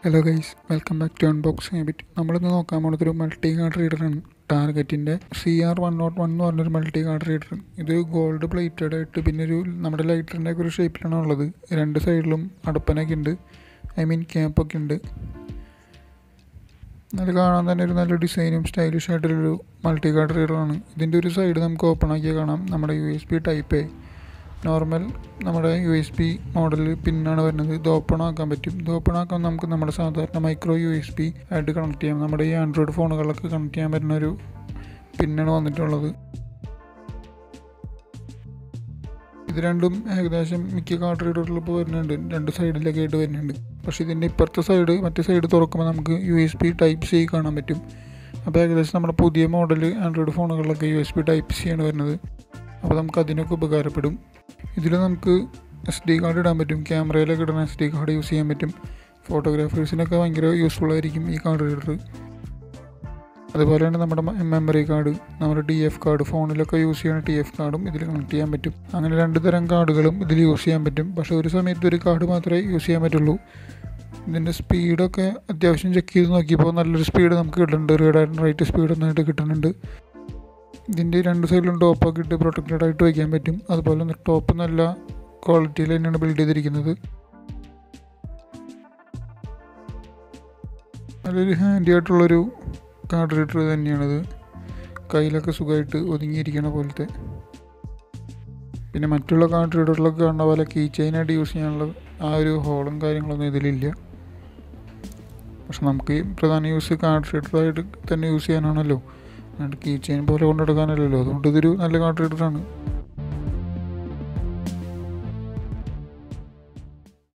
Hello guys, welcome back to unboxing habit. നമ്മളിന്ന് നോക്കാൻ പോകുന്നതൊരു multi card റീഡറാണ്. ടാർഗറ്റിൻ്റെ CR101 എന്ന് പറഞ്ഞൊരു മൾട്ടി കാർഡ് റീഡർ. ഇത് ഗോൾഡ് പ്ലേറ്റഡ് ആയിട്ട് പിന്നെ നമ്മുടെ ലൈറ്ററിൻ്റെ ഒക്കെ ഒരു ഷേപ്പിലാണ് ഉള്ളത്. രണ്ട് സൈഡിലും അടപ്പനൊക്കെ ഉണ്ട്, ക്യാപ്പൊക്കെ ഉണ്ട്. നല്ല കാണാൻ തന്നെ ഒരു നല്ല ഡിസൈനും സ്റ്റൈലിഷ് ആയിട്ടുള്ളൊരു മൾട്ടി കാർഡ് റീഡറാണ്. ഇതിൻ്റെ ഒരു സൈഡ് നമുക്ക് ഓപ്പൺ ആക്കിയാൽ കാണാം നമ്മുടെ USB ടൈപ്പ് നോർമൽ നമ്മുടെ USB മോഡൽ പിന്നാണ് വരുന്നത്. ഇത് ഓപ്പൺ ആക്കാൻ പറ്റും. ഇത് ഓപ്പൺ ആക്കാൻ നമുക്ക് നമ്മുടെ സാധാരണ മൈക്രോ USB ആയിട്ട് കണക്ട് ചെയ്യാം. നമ്മുടെ ഈ ആൻഡ്രോയിഡ് ഫോണുകളിലൊക്കെ കണക്ട് ചെയ്യാൻ പറ്റുന്ന ഒരു പിന്നാണ് വന്നിട്ടുള്ളത്. ഇത് രണ്ടും ഏകദേശം മിക്ക കാർഡ് റീഡറിൽ ഇപ്പോൾ വരുന്നുണ്ട്, രണ്ട് സൈഡിലൊക്കെ ആയിട്ട് വരുന്നുണ്ട്. പക്ഷേ ഇതിൻ്റെ ഇപ്പുറത്തെ സൈഡ് മറ്റേ സൈഡ് തുറക്കുമ്പോൾ നമുക്ക് USB ടൈപ്പ് C കാണാൻ പറ്റും. അപ്പോൾ ഏകദേശം നമ്മുടെ പുതിയ മോഡൽ ആൻഡ്രോയിഡ് ഫോണുകളിലൊക്കെ USB ടൈപ്പ് C ആണ് വരുന്നത്. അപ്പോൾ നമുക്ക് അതിനൊക്കെ ഉപകാരപ്പെടും. ഇതിൽ നമുക്ക് SD കാർഡ് ഇടാൻ പറ്റും. ക്യാമറയിലൊക്കെ ഇടുന്ന SD കാർഡ് യൂസ് ചെയ്യാൻ പറ്റും. ഫോട്ടോഗ്രാഫേഴ്സിനൊക്കെ ഭയങ്കര യൂസ്ഫുൾ ആയിരിക്കും ഈ കാർഡ് റീഡർ. അതുപോലെ തന്നെ നമ്മുടെ മെമ്മറി കാർഡ്, നമ്മുടെ TF കാർഡ്, ഫോണിലൊക്കെ യൂസ് ചെയ്യുന്ന TF കാർഡും ഇതിൽ കണക്ട് ചെയ്യാൻ പറ്റും. അങ്ങനെ രണ്ട് തരം കാർഡുകളും ഇതിൽ യൂസ് ചെയ്യാൻ പറ്റും. പക്ഷേ ഒരു സമയത്ത് ഒരു കാർഡ് മാത്രമേ യൂസ് ചെയ്യാൻ പറ്റുള്ളൂ. ഇതിൻ്റെ സ്പീഡൊക്കെ അത്യാവശ്യം ചെക്ക് ചെയ്ത് നോക്കിയപ്പോൾ നല്ലൊരു സ്പീഡ് നമുക്ക് കിട്ടുന്നുണ്ട്. റീഡ് ആൻഡ് റൈറ്റ് സ്പീഡ് ഒന്നായിട്ട് കിട്ടുന്നുണ്ട്. ഇതിൻ്റെ രണ്ട് സൈഡിലും ടോപ്പൊക്കെ ഇട്ട് പ്രൊട്ടക്റ്റഡ് ആയിട്ട് വയ്ക്കാൻ പറ്റും. അതുപോലെ തന്നെ ടോപ്പ് നല്ല ക്വാളിറ്റിയിൽ തന്നെയാണ് ബിൽഡ് ചെയ്തിരിക്കുന്നത്. നല്ലൊരു ഹാൻഡി ആയിട്ടുള്ളൊരു കാർഡ് റീഡർ തന്നെയാണിത്. കയ്യിലൊക്കെ സുഖമായിട്ട് ഒതുങ്ങിയിരിക്കണ പോലത്തെ. പിന്നെ മറ്റുള്ള കാർഡ് റീഡറിലൊക്കെ കാണുന്ന പോലെ കീ ചെയിനായിട്ട് യൂസ് ചെയ്യാനുള്ള ആ ഒരു ഹോളും കാര്യങ്ങളൊന്നും ഇതിലില്ല. പക്ഷെ നമുക്ക് പ്രധാന യൂസ് കാർഡ് റീഡറായിട്ട് തന്നെ യൂസ് ചെയ്യാനാണല്ലോ, കീ ചെയിൻ പോലെ കൊണ്ടെടുക്കാനല്ലല്ലോ. അതുകൊണ്ട് ഇതൊരു നല്ല കാർഡ് റീഡറാണ്.